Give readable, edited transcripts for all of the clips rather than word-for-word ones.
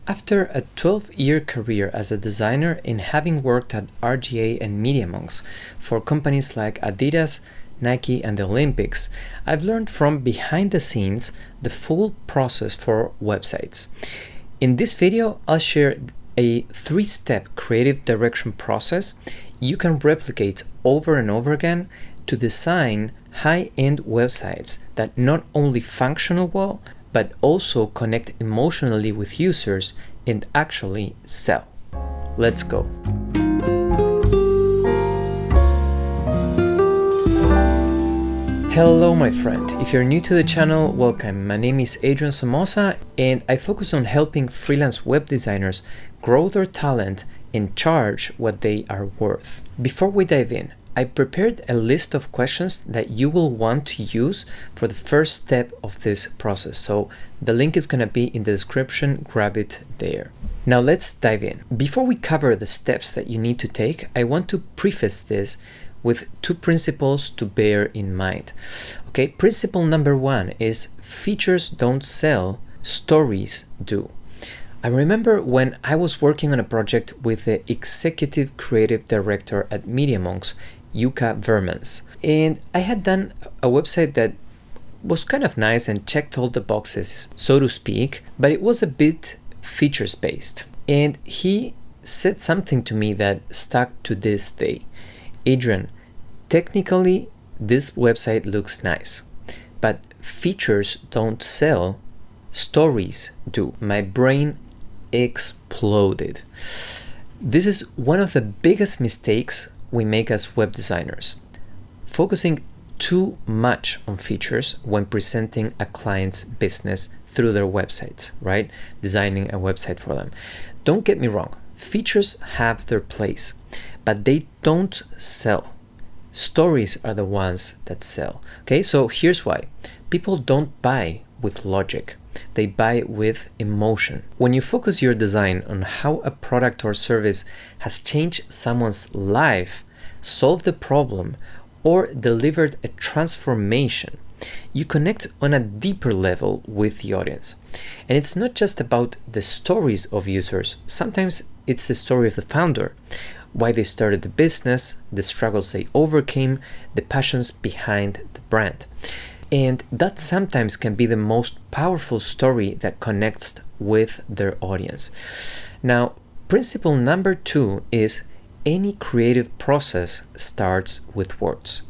After a 12-year career as a designer and having worked at RGA and MediaMonks for companies like Adidas, Nike, and the Olympics, I've learned from behind the scenes the full process for websites. In this video, I'll share a 3-step creative direction process you can replicate over and over again to design high-end websites that not only function well, but also connect emotionally with users and actually sell. Let's go. Hello my friend, if you're new to the channel, welcome. My name is Adrian Somoza and I focus on helping freelance web designers grow their talent and charge what they are worth. Before we dive in, I prepared a list of questions that you will want to use for the first step of this process. So the link is going to be in the description, grab it there. Now let's dive in. Before we cover the steps that you need to take, I want to preface this with 2 principles to bear in mind. Okay, principle number 1 is features don't sell, stories do. I remember when I was working on a project with the executive creative director at MediaMonks, Yuka Vermans, and I had done a website that was kind of nice and checked all the boxes, so to speak, but it was a bit features based. And he said something to me that stuck to this day. Adrian, technically this website looks nice, but features don't sell, stories do. My brain exploded. This is one of the biggest mistakes we make as web designers, focusing too much on features when presenting a client's business through their websites, right? Designing a website for them. Don't get me wrong, features have their place, but they don't sell. Stories are the ones that sell. Okay, so here's why. People don't buy with logic. They buy with emotion. When you focus your design on how a product or service has changed someone's life, solved a problem, or delivered a transformation, you connect on a deeper level with the audience. And it's not just about the stories of users. Sometimes it's the story of the founder, why they started the business, the struggles they overcame, the passions behind the brand. And that sometimes can be the most powerful story that connects with their audience. Now, principle number 2 is any creative process starts with words.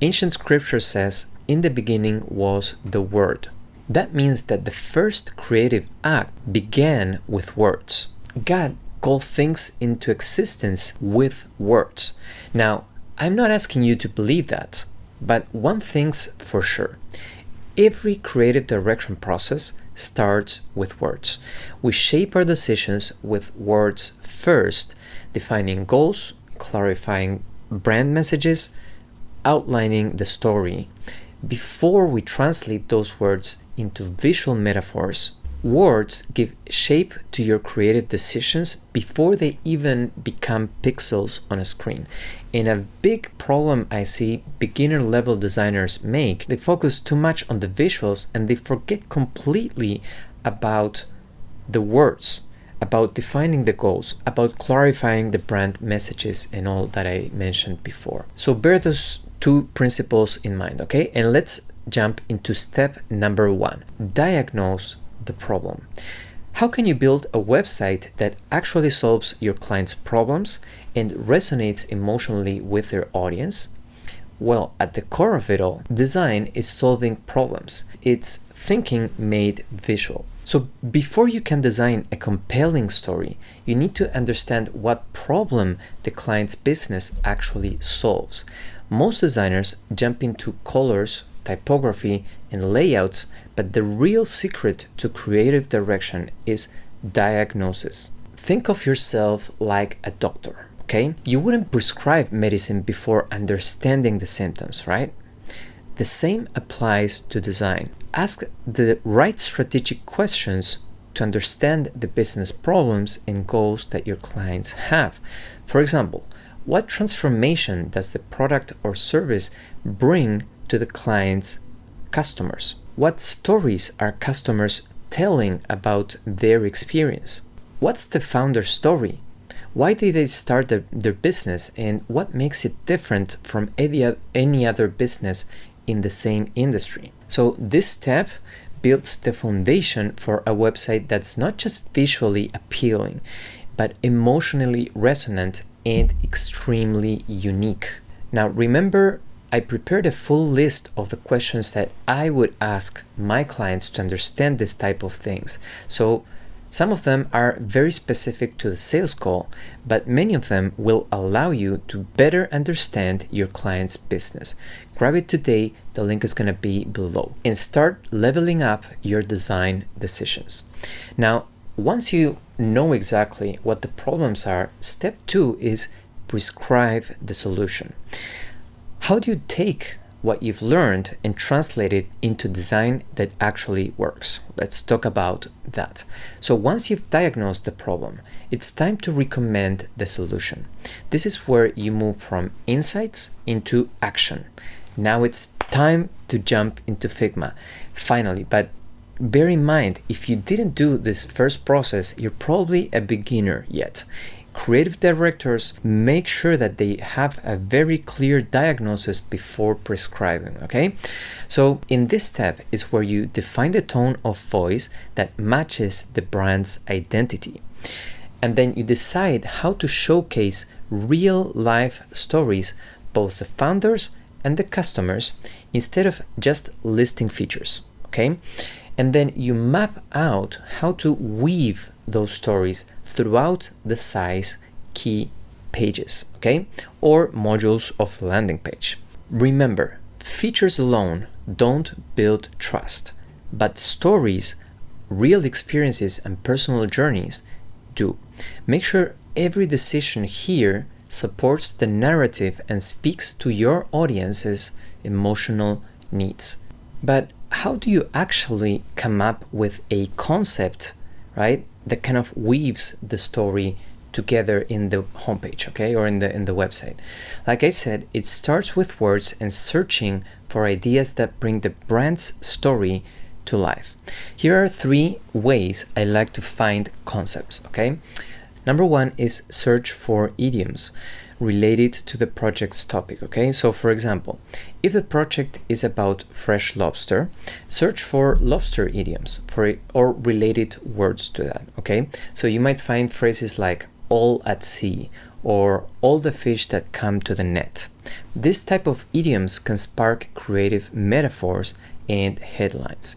Ancient scripture says, in the beginning was the Word. That means that the first creative act began with words. God called things into existence with words. Now, I'm not asking you to believe that, but one thing's for sure. Every creative direction process starts with words. We shape our decisions with words first, defining goals, clarifying brand messages, outlining the story. Before we translate those words into visual metaphors, words give shape to your creative decisions before they even become pixels on a screen. And a big problem I see beginner level designers make, they focus too much on the visuals and they forget completely about the words, about defining the goals, about clarifying the brand messages and all that I mentioned before. So bear those 2 principles in mind, okay? And let's jump into step number 1. Diagnose the problem. How can you build a website that actually solves your client's problems and resonates emotionally with their audience? Well, at the core of it all, design is solving problems. It's thinking made visual. So before you can design a compelling story, you need to understand what problem the client's business actually solves. Most designers jump into colors, typography, and layouts, but the real secret to creative direction is diagnosis. Think of yourself like a doctor, okay? You wouldn't prescribe medicine before understanding the symptoms, right? The same applies to design. Ask the right strategic questions to understand the business problems and goals that your clients have. For example, what transformation does the product or service bring to the client's customers? What stories are customers telling about their experience? what's the founder's story? Why did they start their business, and what makes it different from any other business in the same industry? So this step builds the foundation for a website that's not just visually appealing, but emotionally resonant and extremely unique. Now remember, I prepared a full list of the questions that I would ask my clients to understand this type of things. So some of them are very specific to the sales call, but many of them will allow you to better understand your client's business. Grab it today, the link is going to be below, and start leveling up your design decisions. Now, once you know exactly what the problems are, step 2 is prescribe the solution. How do you take what you've learned and translate it into design that actually works? Let's talk about that. So once you've diagnosed the problem, it's time to recommend the solution. This is where you move from insights into action. Now it's time to jump into Figma, finally. But bear in mind, if you didn't do this first process, you're probably a beginner yet. Creative directors make sure that they have a very clear diagnosis before prescribing, okay? So in this step is where you define the tone of voice that matches the brand's identity. And then you decide how to showcase real life stories, both the founders and the customers, instead of just listing features, okay? And then you map out how to weave those stories throughout the size key pages, okay, or modules of the landing page. Remember, features alone don't build trust, but stories, real experiences, and personal journeys do. Make sure every decision here supports the narrative and speaks to your audience's emotional needs. But how do you actually come up with a concept, right, that kind of weaves the story together in the homepage, okay, or in the website? Like I said, it starts with words and searching for ideas that bring the brand's story to life. Here are 3 ways I like to find concepts, okay? Number 1 is search for idioms related to the project's topic, okay? So for example, if the project is about fresh lobster, search for lobster idioms or related words to that, okay? So you might find phrases like all at sea or all the fish that come to the net. This type of idioms can spark creative metaphors and headlines.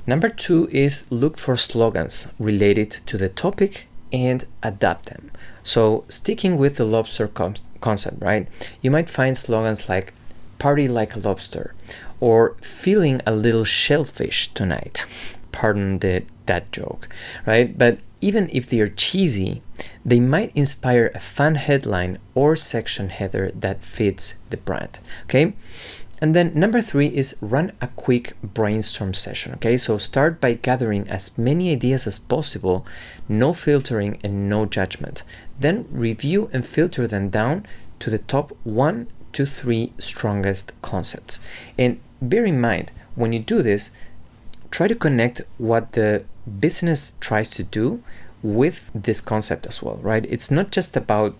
Number 2 is look for slogans related to the topic and adapt them. So sticking with the lobster concept, right? You might find slogans like party like a lobster or feeling a little shellfish tonight. Pardon that joke, right? But even if they are cheesy, they might inspire a fun headline or section header that fits the brand, okay? And then number 3 is run a quick brainstorm session, okay? So start by gathering as many ideas as possible, no filtering and no judgment. Then review and filter them down to the top 1 to 3 strongest concepts. And bear in mind, when you do this, try to connect what the business tries to do with this concept as well, right? It's not just about,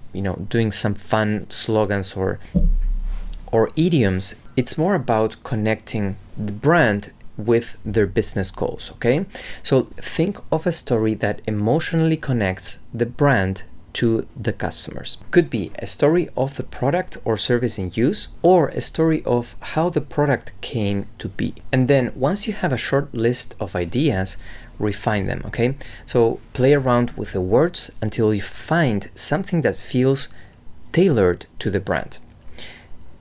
doing some fun slogans or idioms. It's more about connecting the brand with their business goals, okay? So think of a story that emotionally connects the brand to the customers. Could be a story of the product or service in use, or a story of how the product came to be. And then once you have a short list of ideas, refine them, okay? So play around with the words until you find something that feels tailored to the brand.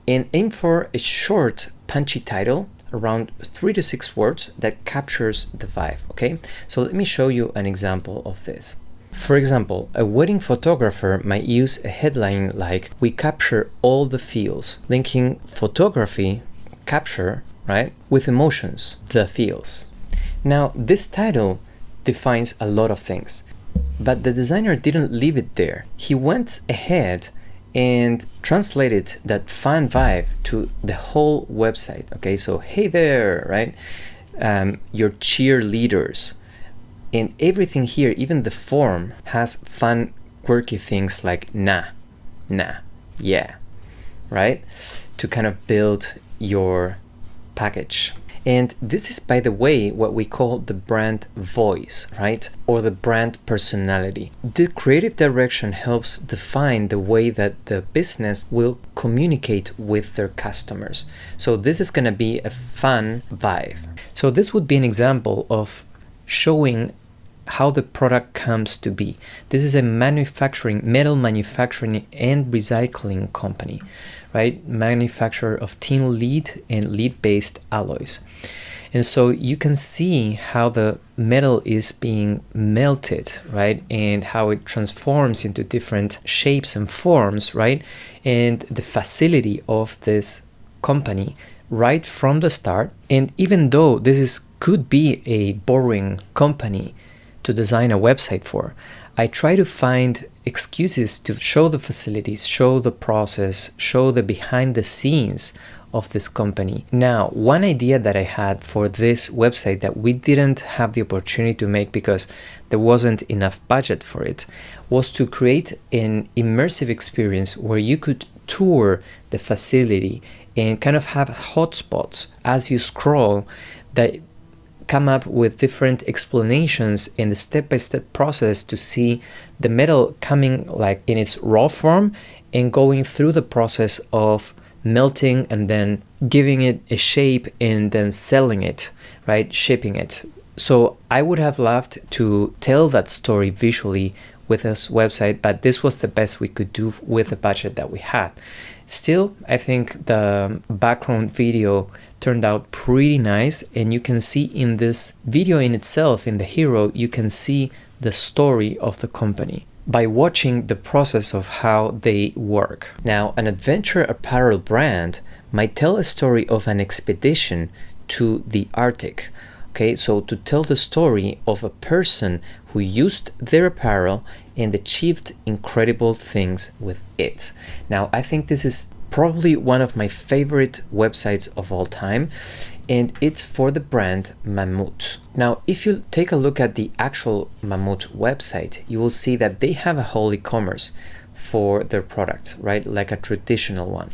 And aim for a short, punchy title, around 3 to 6 words that captures the vibe, okay? So let me show you an example of this. For example, a wedding photographer might use a headline like, "We capture all the feels," linking photography, capture, right, with emotions, the feels. Now, this title defines a lot of things, but the designer didn't leave it there. He went ahead and translated that fun vibe to the whole website, okay? So, hey there, right? Your cheerleaders. And everything here, even the form, has fun, quirky things like nah, yeah, right? To kind of build your package. And this is, by the way, what we call the brand voice, right? Or the brand personality. The creative direction helps define the way that the business will communicate with their customers. So this is going to be a fun vibe. So this would be an example of showing how the product comes to be. This is a metal manufacturing and recycling company, right? Manufacturer of tin lead and lead-based alloys. And so you can see how the metal is being melted, right? And how it transforms into different shapes and forms, right? And the facility of this company right from the start. And even though could be a boring company to design a website for, I try to find excuses to show the facilities, show the process, show the behind the scenes of this company. Now, one idea that I had for this website that we didn't have the opportunity to make because there wasn't enough budget for it was to create an immersive experience where you could tour the facility and kind of have hotspots as you scroll that come up with different explanations in the step-by-step process to see the metal coming like in its raw form and going through the process of melting and then giving it a shape and then selling it, right? Shipping it. So I would have loved to tell that story visually with this website, but this was the best we could do with the budget that we had. Still, I think the background video turned out pretty nice, and you can see in this video in itself, in the hero, you can see the story of the company by watching the process of how they work. Now, an adventure apparel brand might tell a story of an expedition to the Arctic. Okay, so to tell the story of a person who used their apparel and achieved incredible things with it. Now, I think this is probably one of my favorite websites of all time, and it's for the brand Mammut. Now, if you take a look at the actual Mammut website, you will see that they have a whole e-commerce for their products, right? Like a traditional one.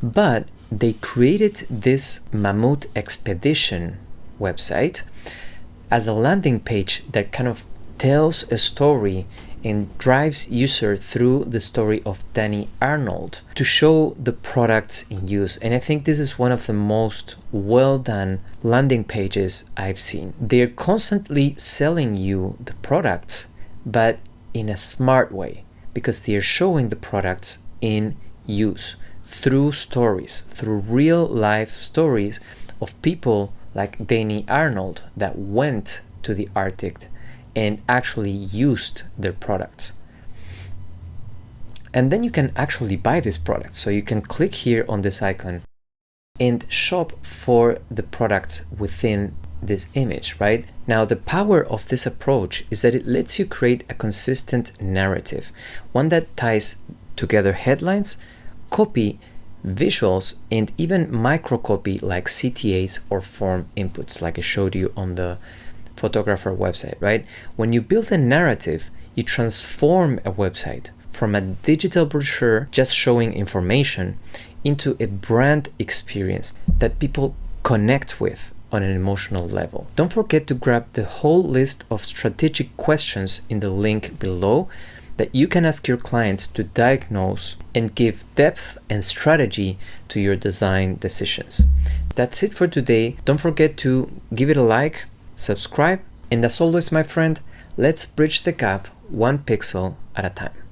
But they created this Mammut Expedition website as a landing page that kind of tells a story and drives user through the story of Danny Arnold to show the products in use. And I think this is one of the most well done landing pages I've seen. They're constantly selling you the products, but in a smart way, because they're showing the products in use through stories, through real life stories of people like Danny Arnold that went to the Arctic and actually used their products. And then you can actually buy this product. So you can click here on this icon and shop for the products within this image, right? Now, the power of this approach is that it lets you create a consistent narrative, one that ties together headlines, copy, visuals, and even microcopy like CTAs or form inputs like I showed you on the photographer website, right? When you build a narrative, you transform a website from a digital brochure just showing information into a brand experience that people connect with on an emotional level. Don't forget to grab the whole list of strategic questions in the link below that you can ask your clients to diagnose and give depth and strategy to your design decisions. That's it for today. Don't forget to give it a like, subscribe, and as always, my friend, let's bridge the gap one pixel at a time.